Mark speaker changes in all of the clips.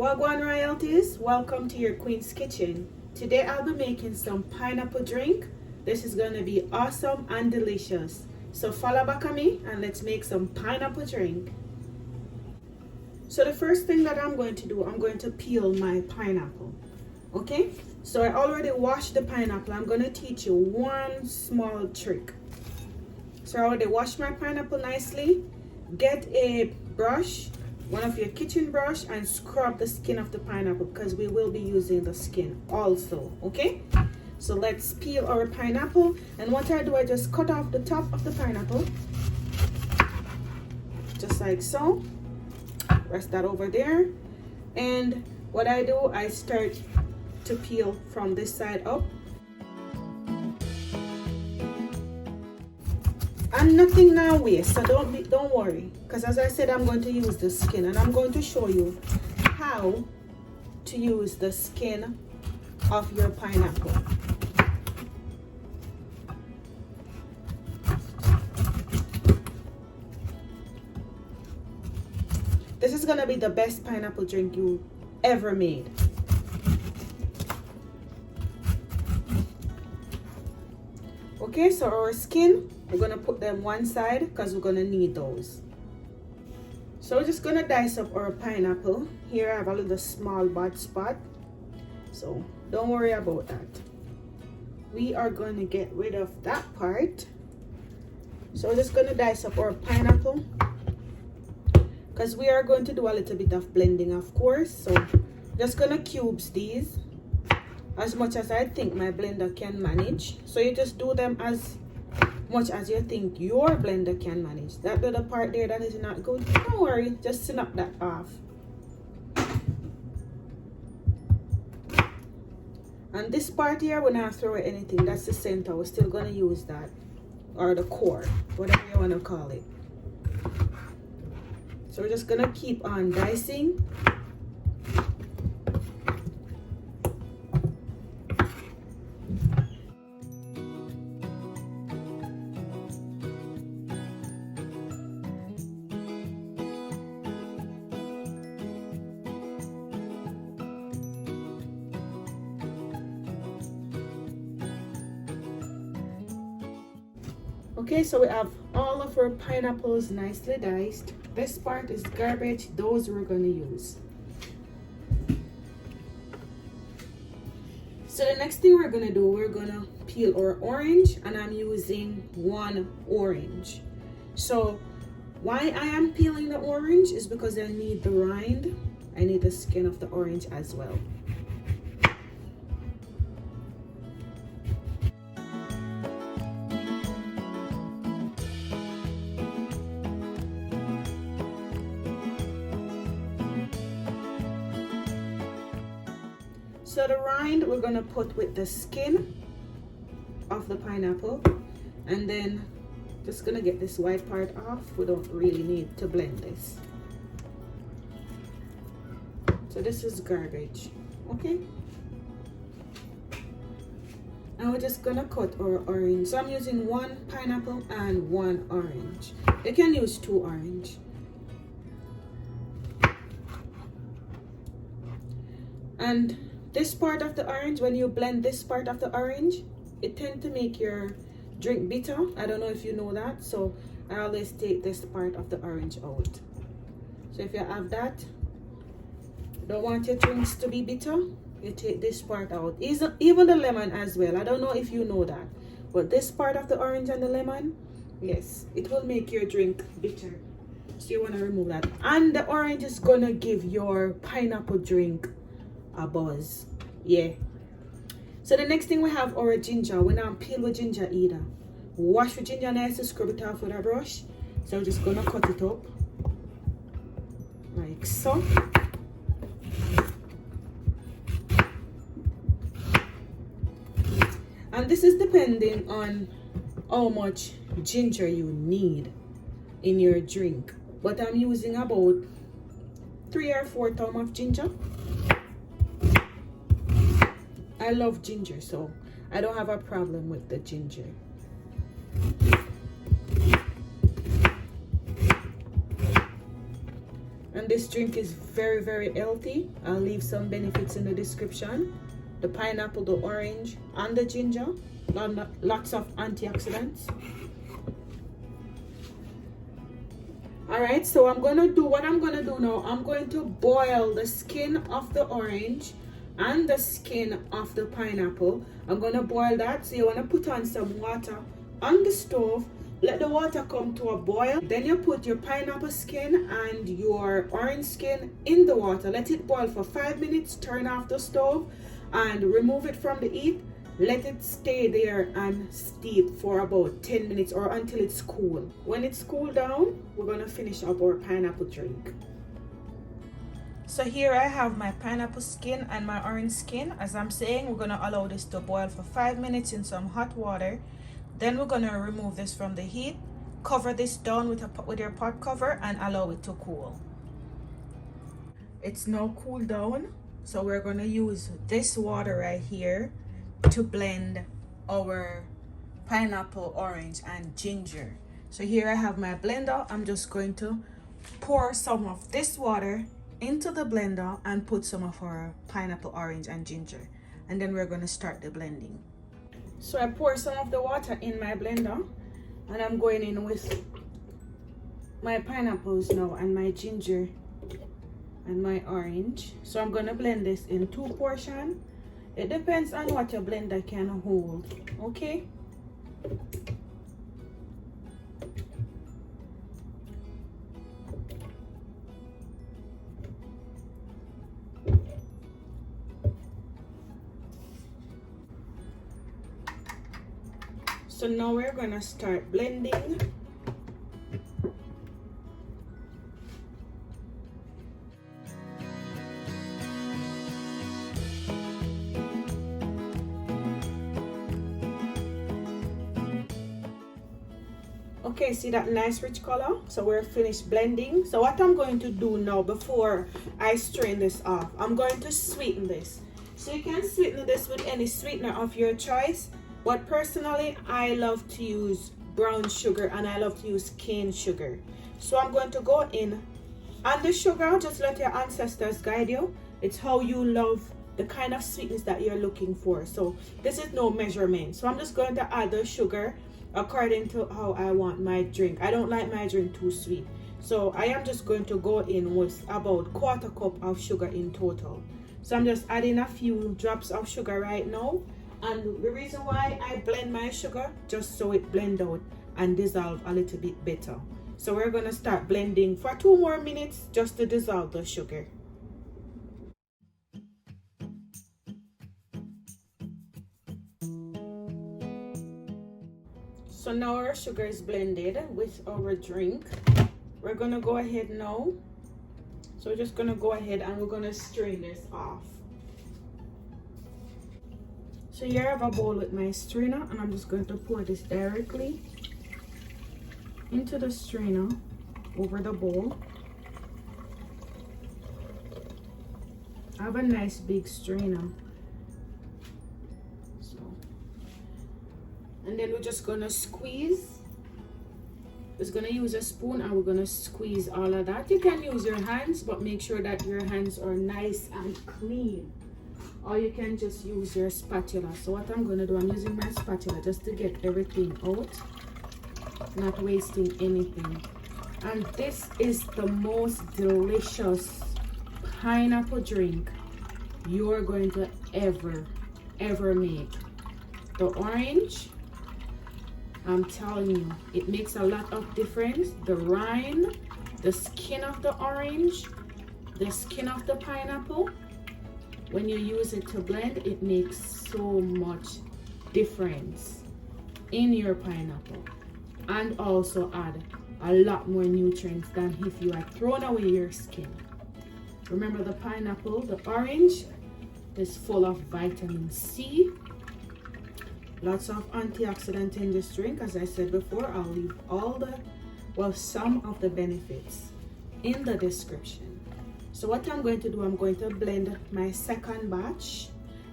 Speaker 1: Wagwan royalties, welcome to your Queen's Kitchen. Today I'll be making some pineapple drink. This is going to be awesome and delicious. So follow back on me and let's make some pineapple drink. So the first thing that I'm going to do, I'm going to peel my pineapple. Okay, so I already washed the pineapple. I'm going to teach you one small trick. So I already washed my pineapple nicely. Get a brush, one of your kitchen brush, and scrub the skin of the pineapple because we will be using the skin also. Okay, so let's peel our pineapple, and what I do, I just cut off the top of the pineapple just like so. Rest that over there, and what I do, I start to peel from this side up. And nothing now waste, so don't worry, because as I said, I'm going to use the skin, and I'm going to show you how to use the skin of your pineapple. This is going to be the best pineapple drink you ever made. Okay, so our skin, we're going to put them one side because we're going to need those. So we're just going to dice up our pineapple. Here I have a little small bad spot, so don't worry about that. We are going to get rid of that part. So we're just going to dice up our pineapple because we are going to do a little bit of blending, of course. So just going to cubes these as much as I think my blender can manage. So you just do them as much as you think your blender can manage. That little part there that is not good, don't worry, just snap that off. And this part here, we're not throw away anything. That's the center. We're still going to use that, or the core, whatever you want to call it. So we're just going to keep on dicing. Okay, so we have all of our pineapples nicely diced. This part is garbage, those we're going to use. So the next thing we're going to do, we're going to peel our orange, and I'm using one orange. So why I am peeling the orange is because I need the rind, I need the skin of the orange as well. So the rind we're going to put with the skin of the pineapple, and then just going to get this white part off. We don't really need to blend this. So this is garbage, okay? And we're just going to cut our orange. So I'm using one pineapple and one orange. You can use two orange. And this part of the orange, when you blend this part of the orange, it tends to make your drink bitter. I don't know if you know that, so I always take this part of the orange out. So if you have that, don't want your drinks to be bitter, you take this part out. Even the lemon as well. I don't know if you know that, but this part of the orange and the lemon, yes, it will make your drink bitter. So you want to remove that. And the orange is gonna give your pineapple drink a buzz. Yeah. So the next thing we have our ginger. We don't peel with ginger either. Wash with ginger nice to scrub it off with a brush. So we're just gonna cut it up like so. And this is depending on how much ginger you need in your drink, but I'm using about 3 or 4 thumbs of ginger. I love ginger, so I don't have a problem with the ginger. And this drink is very, very healthy. I'll leave some benefits in the description. The pineapple, the orange, and the ginger. Lots of antioxidants. Alright, so what I'm gonna do now, I'm going to boil the skin of the orange and the skin of the pineapple. I'm gonna boil that. So you wanna put on some water on the stove, let the water come to a boil. Then you put your pineapple skin and your orange skin in the water. Let it boil for 5 minutes, turn off the stove and remove it from the heat. Let it stay there and steep for about 10 minutes or until it's cool. When it's cooled down, we're gonna finish up our pineapple drink. So here I have my pineapple skin and my orange skin. As I'm saying, we're gonna allow this to boil for 5 minutes in some hot water. Then we're gonna remove this from the heat, cover this down with your pot cover and allow it to cool. It's now cooled down, so we're gonna use this water right here to blend our pineapple, orange, and ginger. So here I have my blender. I'm just going to pour some of this water into the blender and put some of our pineapple, orange, and ginger, and then we're going to start the blending. So I pour some of the water in my blender and I'm going in with my pineapples now and my ginger and my orange. So I'm going to blend this in 2 portions. It depends on what your blender can hold, okay? So now we're gonna start blending. Okay, see that nice rich color? So we're finished blending. So what I'm going to do now before I strain this off, I'm going to sweeten this. So you can sweeten this with any sweetener of your choice, but personally I love to use brown sugar and I love to use cane sugar. So I'm going to go in on the sugar. Just let your ancestors guide you. It's how you love the kind of sweetness that you're looking for. So this is no measurement. So I'm just going to add the sugar according to how I want my drink. I don't like my drink too sweet, so I am just going to go in with about 1/4 cup of sugar in total. So I'm just adding a few drops of sugar right now, and the reason why I blend my sugar, just so it blend out and dissolve a little bit better. So we're going to start blending for 2 more minutes just to dissolve the sugar. So now our sugar is blended with our drink. We're gonna go ahead now. So we're just gonna go ahead and we're gonna strain this off. So here I have a bowl with my strainer and I'm just going to pour this directly into the strainer over the bowl. I have a nice big strainer. And then we're just gonna squeeze. We're just gonna use a spoon and we're gonna squeeze all of that. You can use your hands, but make sure that your hands are nice and clean. Or you can just use your spatula. So what I'm gonna do, I'm using my spatula just to get everything out, not wasting anything. And this is the most delicious pineapple drink you're going to ever make. The orange, I'm telling you, it makes a lot of difference. The rind, the skin of the orange, the skin of the pineapple, when you use it to blend, it makes so much difference in your pineapple, and also add a lot more nutrients than if you had thrown away your skin. Remember, the pineapple, the orange, is full of vitamin C. Lots of antioxidants in this drink. As I said before, I'll leave some of the benefits in the description. So what I'm going to do, I'm going to blend my second batch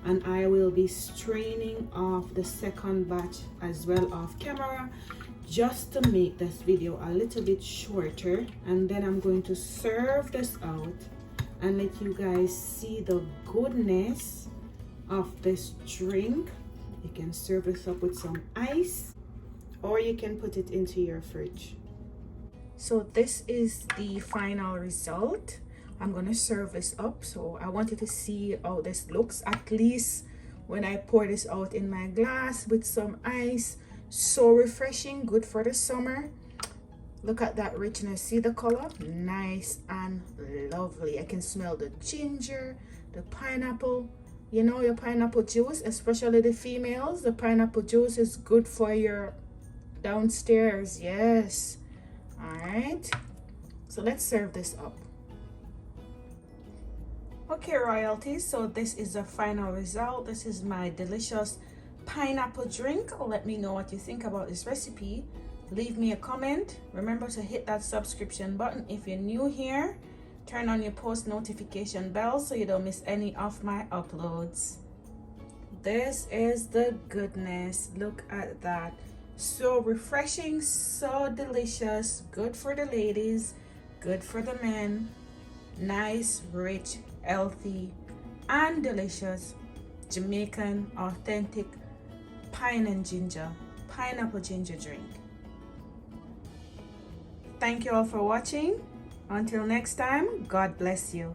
Speaker 1: and I will be straining off the second batch as well off camera. just to make this video a little bit shorter, and then I'm going to serve this out and let you guys see the goodness of this drink. You can serve this up with some ice, or you can put it into your fridge. So this is the final result. I'm gonna serve this up. So I want you to see how this looks, at least when I pour this out in my glass with some ice. So refreshing, good for the summer. Look at that richness. See the color? Nice and lovely. I can smell the ginger, the pineapple. You know, your pineapple juice, especially the females, the pineapple juice is good for your downstairs. Yes. All right. So let's serve this up. Okay, royalties. So this is the final result. This is my delicious pineapple drink. Let me know what you think about this recipe. Leave me a comment. Remember to hit that subscription button if you're new here. Turn on your post notification bell so you don't miss any of my uploads. This is the goodness. Look at that. So refreshing, so delicious, good for the ladies, good for the men. Nice, rich, healthy, and delicious Jamaican authentic pineapple ginger drink. Thank you all for watching. Until next time, God bless you.